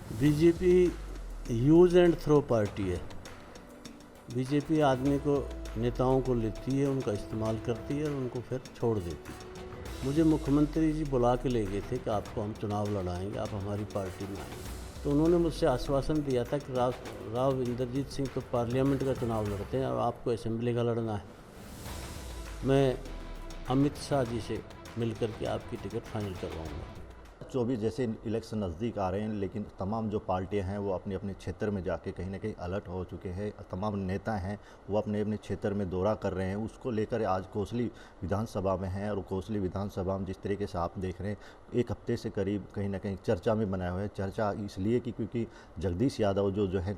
BJP use and throw party है। BJP आदमी को, नेताओं को लेती है, उनका इस्तेमाल करती है और उनको फिर छोड़ देती है। मुझे मुख्यमंत्री जी बुला के ले गए थे कि आपको हम चुनाव लड़ाएंगे, आप हमारी पार्टी में आएंगे। तो उन्होंने मुझसे आश्वासन दिया था कि राव इंद्रजीत सिंह तो पार्लियामेंट का चुनाव लड़ते हैं और आपको असेंबली का लड़ना है। मैं अमित शाह जी से मिल करके आपकी टिकट फाइनल करवाऊँगा। 24 जैसे इलेक्शन नज़दीक आ रहे हैं, लेकिन तमाम जो पार्टियां हैं वो अपने अपने क्षेत्र में जाके कहीं ना कहीं अलर्ट हो चुके हैं। तमाम नेता हैं वो अपने अपने क्षेत्र में दौरा कर रहे हैं। उसको लेकर आज कोसली विधानसभा में हैं और कोसली विधानसभा में जिस तरीके से आप देख रहे हैं, एक हफ्ते से करीब कहीं ना कहीं चर्चा में बनाए हुए हैं। चर्चा इसलिए कि क्योंकि जगदीश यादव जो है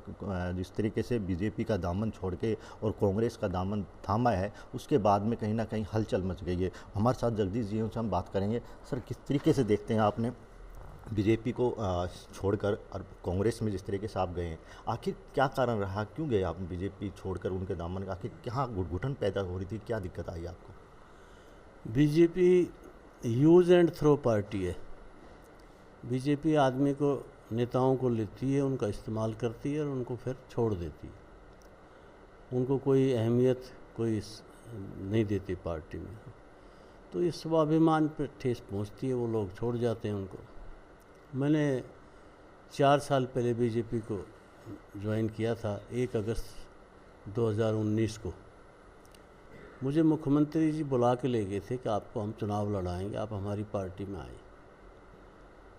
जिस तरीके से बीजेपी का दामन छोड़ के और कांग्रेस का दामन थामा है, उसके बाद में कहीं ना कहीं हलचल मच गई है। हमारे साथ जगदीश जी से हम बात करेंगे। सर, किस तरीके से देखते हैं आपने बीजेपी को छोड़कर और कांग्रेस में जिस तरीके से आप गए हैं, आखिर क्या कारण रहा, क्यों गए आप बीजेपी छोड़कर उनके दामन का? आखिर क्या घुटन पैदा हो रही थी, क्या दिक्कत आई आपको? BJP use and throw party है। बीजेपी आदमी को, नेताओं को लेती है, उनका इस्तेमाल करती है और उनको फिर छोड़ देती है। उनको कोई अहमियत नहीं देती पार्टी में। तो इस स्वाभिमान पर ठेस पहुंचती है, वो लोग छोड़ जाते हैं उनको। मैंने 4 साल पहले बीजेपी को ज्वाइन किया था, 1 अगस्त 2019 को। मुझे मुख्यमंत्री जी बुला के ले गए थे कि आपको हम चुनाव लड़ाएंगे, आप हमारी पार्टी में आए।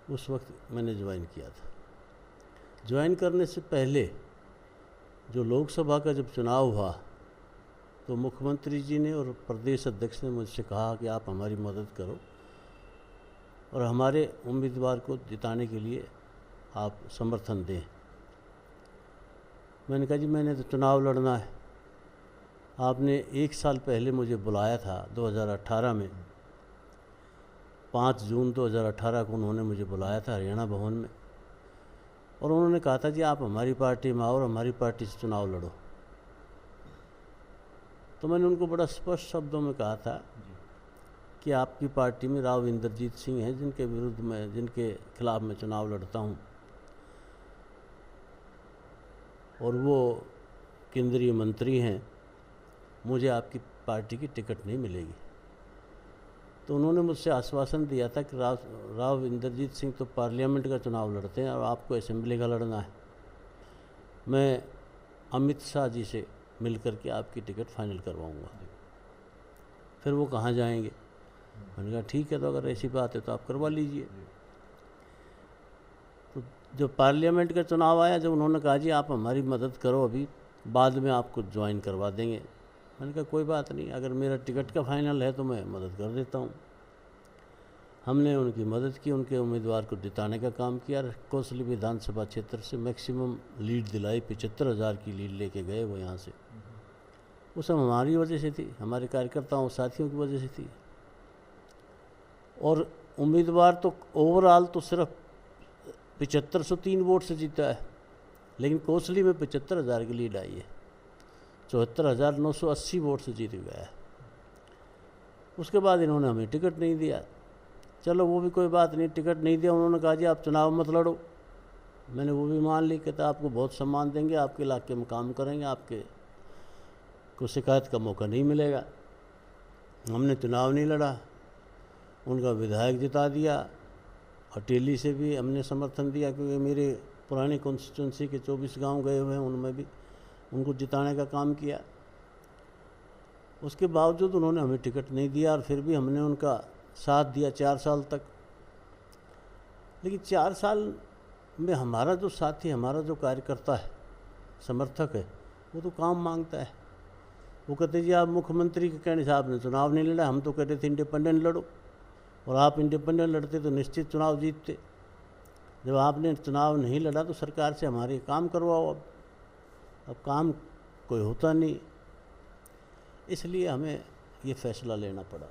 उस वक्त मैंने ज्वाइन किया था। ज्वाइन करने से पहले जो लोकसभा का जब चुनाव हुआ तो मुख्यमंत्री जी ने और प्रदेश अध्यक्ष ने मुझसे कहा कि आप हमारी मदद करो और हमारे उम्मीदवार को जिताने के लिए आप समर्थन दें। मैंने कहा जी मैंने तो चुनाव लड़ना है। आपने 1 साल पहले मुझे बुलाया था 2018 में, 5 जून 2018 को उन्होंने मुझे बुलाया था हरियाणा भवन में और उन्होंने कहा था जी आप हमारी पार्टी में आओ और हमारी पार्टी से चुनाव लड़ो। तो मैंने उनको बड़ा स्पष्ट शब्दों में कहा था कि आपकी पार्टी में राव इंद्रजीत सिंह हैं, जिनके खिलाफ मैं चुनाव लड़ता हूं और वो केंद्रीय मंत्री हैं, मुझे आपकी पार्टी की टिकट नहीं मिलेगी। तो उन्होंने मुझसे आश्वासन दिया था कि राव इंद्रजीत सिंह तो पार्लियामेंट का चुनाव लड़ते हैं और आपको असेंबली का लड़ना है। मैं अमित शाह जी से मिल करके आपकी टिकट फाइनल करवाऊँगा। फिर वो कहाँ जाएंगे? मैंने कहा ठीक है, तो अगर ऐसी बात है तो आप करवा लीजिए। तो जब पार्लियामेंट का चुनाव आया, जब उन्होंने कहा जी आप हमारी मदद करो, अभी बाद में आपको ज्वाइन करवा देंगे। मैंने कहा कोई बात नहीं, अगर मेरा टिकट का फाइनल है तो मैं मदद कर देता हूँ। हमने उनकी मदद की, उनके उम्मीदवार को जिताने का काम किया। कोसली विधानसभा क्षेत्र से मैक्सिमम लीड दिलाई, 75,000 की लीड लेके गए वो यहाँ से। वो सब हमारी वजह से थी, हमारे कार्यकर्ताओं साथियों की वजह से थी। और उम्मीदवार तो ओवरऑल तो सिर्फ 7503 वोट से जीता है, लेकिन कोसली में 75,000 की लीड आई है, 74,980 वोट से जीत गया है। उसके बाद इन्होंने हमें टिकट नहीं दिया। चलो वो भी कोई बात नहीं, टिकट नहीं दिया, उन्होंने कहा जी आप चुनाव मत लड़ो। मैंने वो भी मान ली, कहता आपको बहुत सम्मान देंगे, आपके इलाके में काम करेंगे, आपके को शिकायत का मौका नहीं मिलेगा। हमने चुनाव नहीं लड़ा, उनका विधायक जिता दिया और टेली से भी हमने समर्थन दिया, क्योंकि मेरे पुराने कॉन्स्टिट्यूंसी के 24 गांव गए हुए हैं, उनमें भी उनको जिताने का काम किया। उसके बावजूद उन्होंने हमें टिकट नहीं दिया और फिर भी हमने उनका साथ दिया 4 साल तक। लेकिन 4 साल में हमारा जो साथी, हमारा जो कार्यकर्ता है, समर्थक है, वो तो काम मांगता है। वो कहते जी आप मुख्यमंत्री के कहने से आपने चुनाव नहीं लड़ा, हम तो कहते थे इंडिपेंडेंट लड़ो, और आप इंडिपेंडेंट लड़ते तो निश्चित चुनाव जीतते। जब आपने चुनाव नहीं लड़ा तो सरकार से हमारे काम करवाओ। अब काम कोई होता नहीं, इसलिए हमें ये फैसला लेना पड़ा।